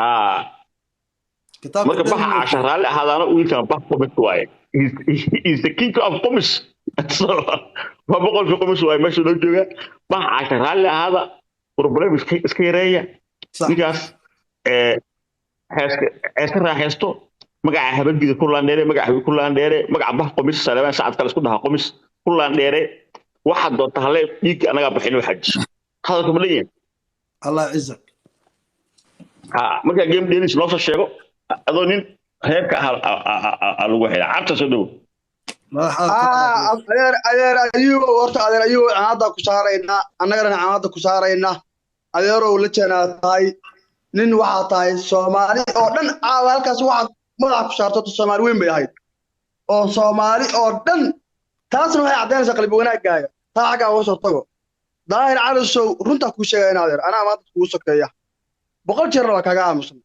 ها kitaabka marka baxa dhan cashar raali ahaadaana wiilkan bax qomid waaye is the king of qomis ma boqolka qomis waaye meesha loo jooga bax cashar raali ahaada problem iska yareeya sax ninkaas ee heeska heeska raaxaysto magaca habadgida ku laandheere magaca habi ku laandheere magaca bax qomis salaam saacad kale isku dhaha qomis ku laandheere waxa doonta halee dhiig anaga bixin waxa jiso hadalka ma leeyahay allah izak ha marka game denis loo soo sheego adoo nin reerka lagu xidha cabta soo dhow adeer ayuu horta adeer ayuu caada ku saaraynaa annagana caada ku saaraynaa adeerow la jeenaa tahay nin waxa tahay Soomaali oo dhan halkaas waxa madax ku saarto Soomaali weyn bay ahayd oo Soomaali oo dhan taasna waxay cadeynaysaa qalbi wanaagaaga taa xaga oo soo tago daahir cali sow runta ku sheegay adeer ana maanta ku sokeeya boqol jeer waa kaga aamusan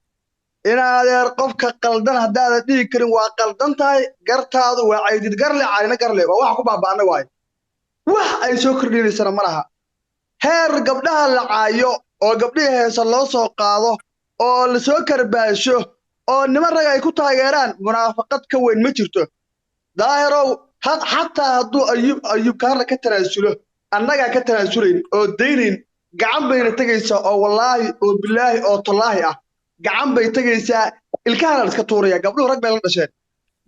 in adeer qofka qaldan hadaad dhigi karin waa qaldan tahay gartaadu waa caydid garle caalina garle waa wax ku baabaana waay wax ay soo kordhinaysan ma laha heer gabdhaha la caayo oo gabdhaha heesa loo soo qaado oo la soo karbaasho oo niman rag ay ku taageeraan munaafaqad ka weyn ma jirto daahirow xataa hadduu ayub kaarla ka tanaasulo annagaa ka tanaasulayn oo daynayn gacan bayna tegaysaa oo wallaahi oo bilaahi oo tallaahi ah gacan bay tegaysaa ilkahana la iska tuuraya gabdhuhu rag bay la dhasheen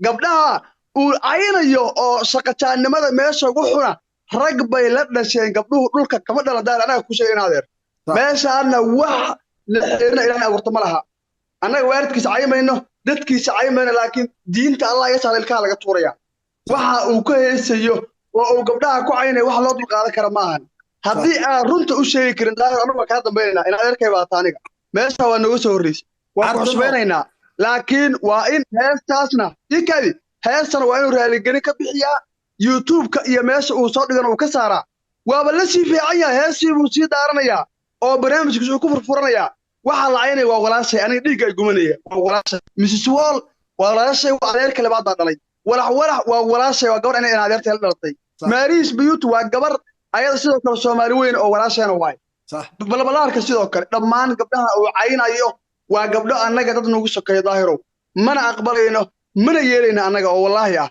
gabdhaha uu caynayo oo shaqajaannimada meesha ugu xuna rag bay la dhasheen gabdhuhu dhulka kama dhalan daahir anaga ku sheegay in adeer meeshaana wax la xiriirna ilaahay abuurta ma laha annaga waalidkiisa caymayno dadkiisa caymayno laakiin diinta allah iga saara ilkaha laga tuuraya waxa uu ka heesayo oo uu gabdhaha ku caynayo wax loo dulqaadan kara maahan haddii aan runta u sheegi karin daahir anagu kaa dambaynaynaa in adeerkay baata aniga meesha waa nooga soo horreysay waan ku xusbeynaynaa laakiin waa in heestaasna ikadi heestana waa inuu raaligelin ka bixiyaa youtube-ka iyo meesha uu soo dhigana uu ka saaraa waaba la sii fiican yahay heestii buu sii daaranayaa oo barnaamijkiisa uu ku furfuranayaa waxaa la caynaya waa walaashay aniga dhiigga ay gumanaya waa walaashay mrs wall waa walaashay waa adeerka labaad baa dhalay walax waa walaashay waa gabar inay adeertay la dhalatay maariis biyut waa gabar ayada sidoo kale Soomaali weyn oo walaashayna waay balbalaarka sidoo kale dhammaan gabdhaha uu caynayo waa gabdho annaga dad nagu sokeeyo daahirow mana aqbalayno mana yeelayno annaga oo wallaahi ah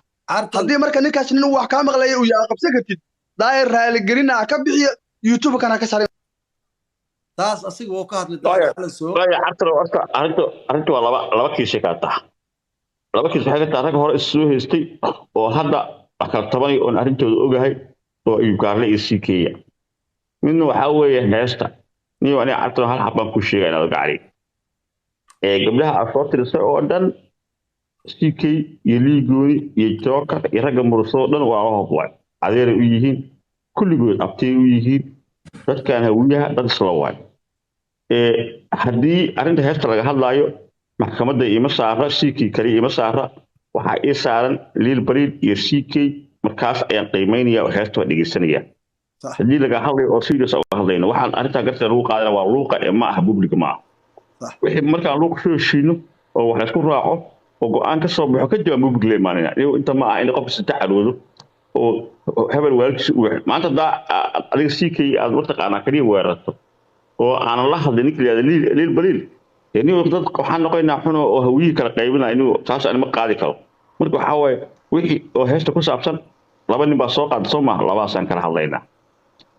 haddii marka ninkaas nin wax ka maqlayo uu yahay qabsan kartid daahir raaligelina ka bixiyo youtube kana ka saaray taas asiga oo ka hadlay daahir cali sow arrintu waa laba kiishay ka tahay laba kiis waxay ka tahay rag hore isoo heystay oo hadda wax kala tabanay oo arrintooda ogahay oo ayuu gaarle iyo sikeeya midna waxa weeye heesta nin waa inay cartaro hal xabaan ku sheegay inaad gacari gabdhaha afootirisa oo dhan CK iyo liigooni iyo joker iyo ragga murso dhan waa hoob waay adeer u yihiin kulligood abtay u yihiin dadkan hawiyaha dad isla waay haddii arrinta heesta laga hadlaayo maxkamadda ima saara CK kali ima saara waxa ay saaran liil bariid iyo CK markaas ayaan qiimeynaya heesta waa dhegeysanaya haddii laga hadlayo oo serious ah hadlayno waxaan arrinta garta lagu qaadana waa luuqa ee ma aha public ma aha wixii markaan luuq soo heshiino oo wax la isku raaco oo go'aan ka soo baxo ka jawaab public leemanina inta ma aha in qof si taxaloodo oo hebel waalkiisa u wax maanta adiga CK aad martaqaana kaliya weerarto oo aan la hadlin kaliya liil bariil inuu dad waxaan noqonaynaa xuno oo hawiyi kala qaybinaa inuu taas aan ma qaadi karo marka waxa way wixii oo heesta ku saabsan laba nin baa soo qaad Soomaa labaasaan kala hadlaynaa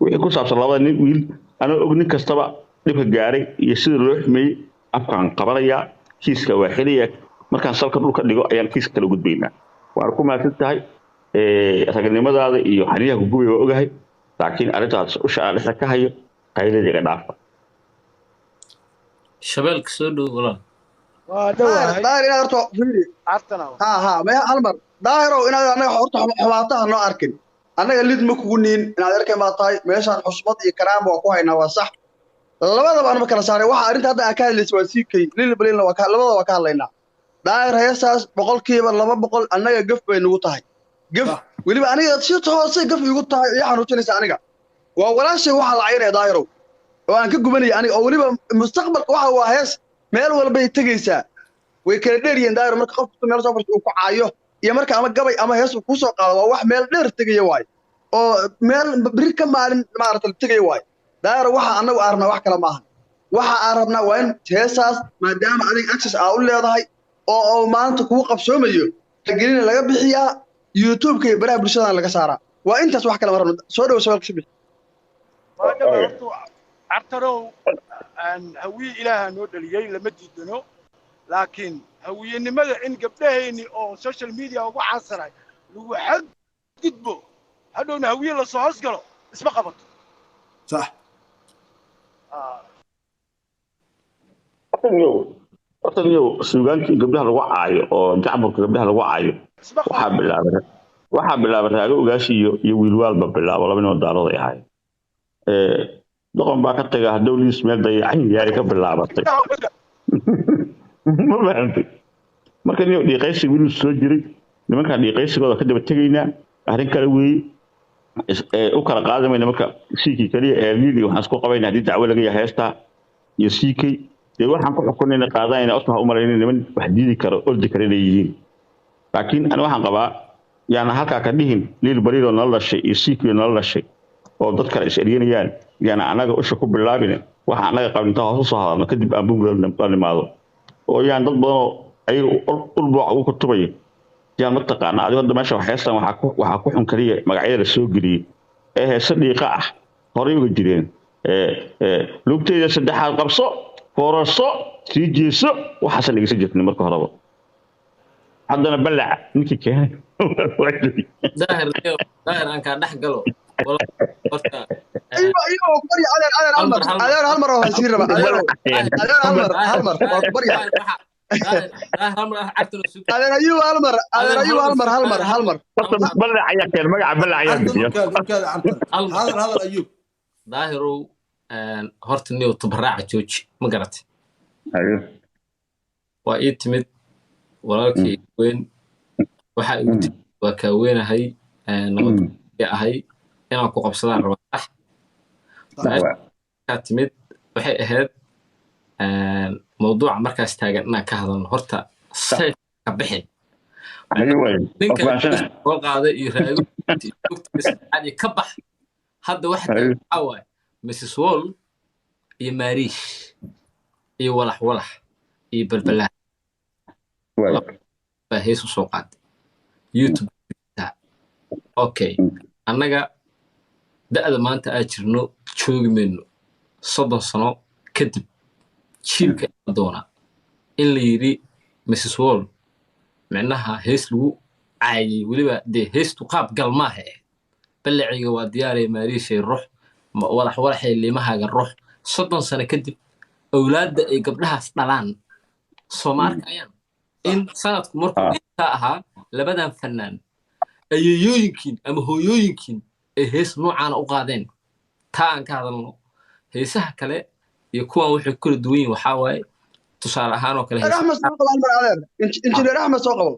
wixii ku saabsan laba nin wiil ana og nin kastaba dhibka gaaray iyo sida loo xumeeyay afkaan qabanaya kiiska waa xiliya markaan salka dhulka dhigo ayaan kiiska kala gudbaynaa waan ku maasan tahay ragnimadaada iyo xaniyaha gubay waa ogahay laakiin arrintaas u shaqada ka hayo qayliga dhaafa shabeelka soo dhow walaal waa dhawahay daahir inaad horta fiiri cartana ha ma hal mar daahirow inaad anaga horta xumaataha noo arkin annaga lid ma kugu niin inaad arkay ma tahay meeshaan xusmad iyo karaam waa ku haynaa waa sax labadaba aan ma kala saaray waxa arrinta hadda ka hadlaysa waa CK lil balina waa ka labadaba ka hadlaynaa daahir heesaas 200% annaga gaf bay nagu tahay gaf waliba aniga si toos gaf igu tahay iyo xanuujinaysa aniga waa walaashay waxa la caynay daahirow oo aan ka gubanay aniga oo waliba mustaqbalka waxa waa hees meel walba ay tagaysaa way kala dheeriyeen daahir marka qofku meel soo farto uu ku caayo iyo marka ama gabay ama hees ku soo qaado waa wax meel dheer tagay waay oo meel bir ka maalin maarta tagay waay daahir waxa anagu arna wax kala maahan waxa aan rabnaa waa in heesaas maadaama adiga access aa u leedahay oo maanta kugu qabsoomayo gelina laga bixiyaa youtube-ka iyo baraha bulshadana laga saaraa waa intaas wax kale ma rabno soo dhow soo kusubix cartarow hawiye ilaaha noo dhaliyey lama diidano laakiin hawiyenimada in gabdhahayni oo social media ugu caansanay lagu xadgudbo hadhowna hawiye lasoo hoos galo isma qabato صح horta niyow suugaankii gabdhaha lagu caayo oo jacburka gabdhaha lagu caayo isma qabato waxaa bilaabay raago ogaashi iyo wiilwaalba bilaabo laba nin oo daarood ay ahaayeen doqon baa ka taga hadduu liis meel dayacan yahay ka bilaabatay ma fahantay marka niyow dhiiqaysiga wiil soo jiray nimankaa dhiiqaysigooda ka daba tegaynaa arrin kale weeye u kala qaadamayna marka siikii kaliya eerniil iyo waxaan isku qabayna haddii dacwo laga yahay heestaa iyo siikay dee waxaan ku xukunayna qaadanayna osma ha u malayna niman wax diidi karo ordi kara inay yihiin laakiin ani waxaan qabaa yaana halkaa ka dhihin liil bariiroo nala dhashay iyo siikii nala dhashay oo dad kale is eryanayaan yaana annaga usha ku bilaabine waxa annaga qabinta hoos u soo hadalno kadib aan buug la nimaado oo yaan dad badanoo ayaga ulbooca ugu kutubaya yaan mataqaanaa adigo hadda meesha heestan waxaa ku xun kaliya magacyada la soo geliyey ee heese dhiiqa ah horay uga jireen lugteyda saddexaad qabso foorarso sii jeeso waxaasa dhegeysan jirtay marka horeba haddana balaca ninkii keenay daahir aan kaa dhex galo adeer hal mar oo hasiin raba adeer hal mar waa ku barya adeer ayuu hal mar balac ayaa keen magaca balac ayaa bixiya هذا ايوب daahirow horta niyow tabaraaca jooji ma garatay waa ii timid walaalkii weyn waxa igu timid waa kaa weynahay nabad ahay inaan ku qabsadaan rabaa kaa timid waxay ahayd mawduuca markaas taagan inaan ka hadalno horta sayf ka bixin ninka soo qaaday iyo raago ka bax hadda waxa waxaa waaye mrs wall iyo maariish iyo walax iyo balbalaa baa hees u soo qaaday youtube okay annaga da'da maanta aa jirno joogi mayno 30 sano kadib jiilka doona in la yidhi mrs wall micnaha hees lagu caayay weliba dee heestu qaab galmaaha balaciga waa diyaaraya maariishay ruux walaxay liimahaaga ruux 30 sano kadib awlaadda ay gabdhahaas dhalaan Soomaarka ayaan in sanadku markuu intaa ahaa labadan fanaan ayayooyinkiin ama hooyooyinkiin ay hees noocaana u qaadeen taa aan ka hadalno heesaha kale iyo kuwan waxay kala duwan yihiin waxaa waaye tusaale ahaan oo kale injineer axmed soo qabo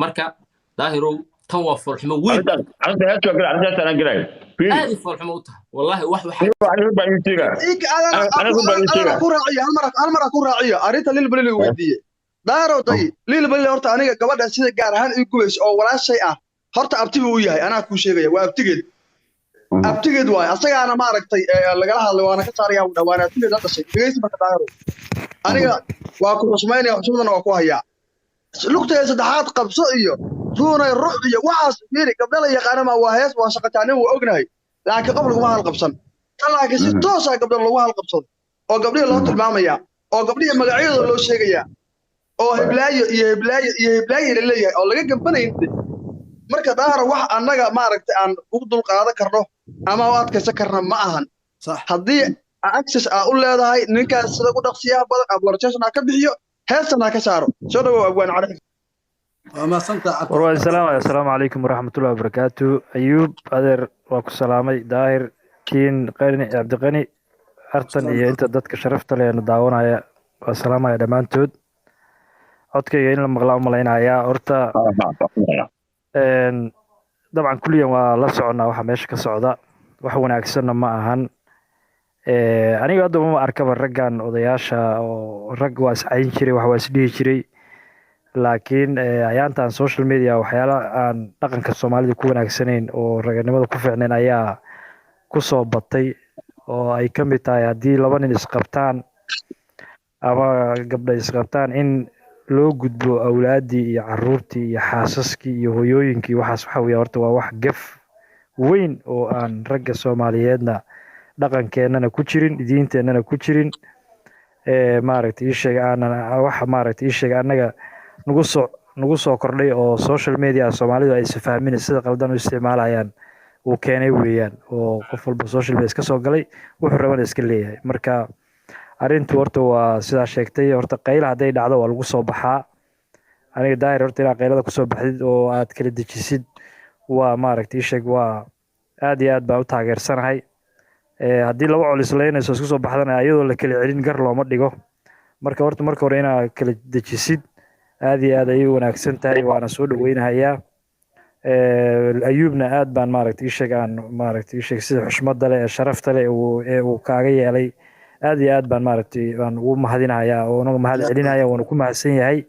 marka daahirow tan waa foolxumo weyn aad foolxumo u tahay wallaahi wax hal mar ku raaciyo arrinta lil balil weydiiyey daaro day lil balil horta aniga gabadha sida gaar ahaan ay gubayso oo walaashay ah horta abtigu uu yahay anaa ku sheegaya waa abtigeed waay asagaana maaragtay lagala hadlay waana ka saaraya u dhawaana abtigeed hadda shay dhageysi marka daaro aniga waa ku xusmaynaya xusmadana waa ku hayaa lugtay saddexaad qabso iyo ruunay ruux iyo waxaas fiiri gabdhaha yaqaana ma waa hees waa shaqataanin waa ognahay laakiin qof lagu hal qabsan laakiin si toos ah gabdhaha lagu hal qabsado oo gabdhaha loo tilmaamaya oo gabdhaha magacyadooda loo sheegaya oo heblaayo la leeyahay oo laga gambanayn marka daara wax annaga maaragtay aan ugu dul qaadan karno ama u adkaysan karna ma ahan haddii access aa u leedahay ninkaas sida ugu dhaqsiyaha badan ablorjation ka bixiyo heestan ka saaro soo dhawow abwaan cali ما سنت السلام عليكم ورحمة الله وبركاته أيوب أدر وكو سلامي داهر كين قيرني عبد الغني أرتن إيه أنت دتك شرفت لي أنا داونا يا السلام يا دمان تود عدك يين لما غلاو ملاينا يا أرتا طبعا كل يوم لا سعنا وحا ماشي كسعودة وحا وناكسرنا ما أهان أنا قد ما أركب الرجان odayaasha oo rag waa iscayn jiray wax waa isdhihi jiray laakiin ayaantan social media waxyaala aan dhaqanka Soomaalida ku wanaagsanayn oo raganimada ku fiicneen ayaa ku soo batay oo ay ka mid tahay hadii laba nin isqabtaan ama gabdha isqabtaan in loo gudbo awlaaddii iyo caruurtii iyo xaasaskii iyo hooyooyinkii waxaas waxa weeye horta waa wax gaf weyn oo aan ragga Soomaaliyeedna dhaqankeennana ku jirin diinteennana ku jirin maaragtay ii sheeg aanan wax maaragtay ii sheeg annaga nagu soo kordhay oo social media Soomaalidu ay isfahmin sida qaldan u isticmaalayaan uu keenay weeyaan oo qof walba social media iska soo galay wuxuu rabana iska leeyahay marka arrintu horta waa sidaa sheegtay horta qayl hadday dhacdo waa lagu soo baxaa aniga daahir horta inaad qaylada kusoo baxdid oo aad kala dejisid waa maaragtay ii sheeg waa aad iyo aad baan u taageersanahay haddii laba colis leynayso isku soo baxdana iyadoo la kala celin gar looma dhigo marka horta marka hore inaad kala dejisid aad iyo aad ayay wanaagsan tahay waana soo dhaweynahayaa ayuubna aad baan maaragtay ii sheeg aan maaragtay ii sheeg sida xushmada leh ee sharafta leh ee uu kaaga yeelay aad iyo aad baan maaragtay aan ugu mahadinayaa oo unaga mahad celinaya waana ku mahadsan yahay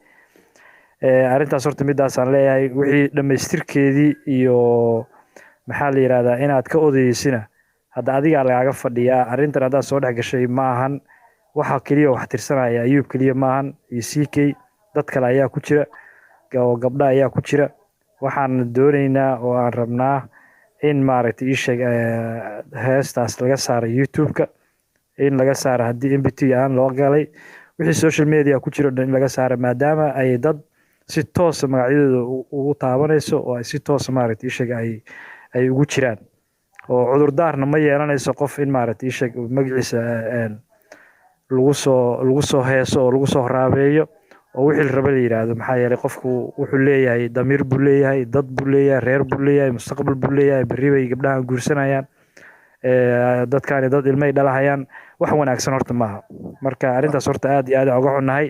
arrintaas horta midaasaan leeyahay wixii dhammaystirkeedii iyo maxaa la yidhahdaa inaad ka odayeysina hadda adigaa lagaaga fadhiyaa arrintan haddaad soo dhex gashay ma ahan waxa keliya wax tirsanaya ayuub keliya ma ahan iyo ck dad kale ayaa ku jira oo gabdha ayaa ku jira waxaan doonaynaa oo aan rabnaa in maaragtay ii sheeg heestaas laga saaro youtube-ka in laga saaro haddii mbt aan loo galay wixii social media ku jiro dhan in laga saaro maadaama ay dad si toosa magacyadooda ugu taabanayso oo ay si toosa maaragtay ii sheeg ay ugu jiraan oo cudurdaarna ma yeelanayso qof in maaragtay ii sheeg magaciisa lagu soo heeso oo lagu soo raabeeyo oo wixii la raba la yiraahdo maxaa yeelay qofku wuxuu leeyahay damiir buu leeyahay dad buu leeyahay reer buu leeyahay mustaqbal buu leeyahay berri bay gabdhahan guursanayaan dadkaani dad ilmay dhalahayaan wax wanaagsan horta maaha marka arrintaas horta aad iyo aad uga xunnahay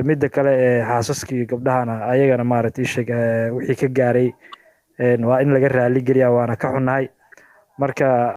midda kale xaasaskii gabdhahana ayagana maaragtay sheeg wixii ka gaaray waa in laga raali geliyaa waana ka xunnahay marka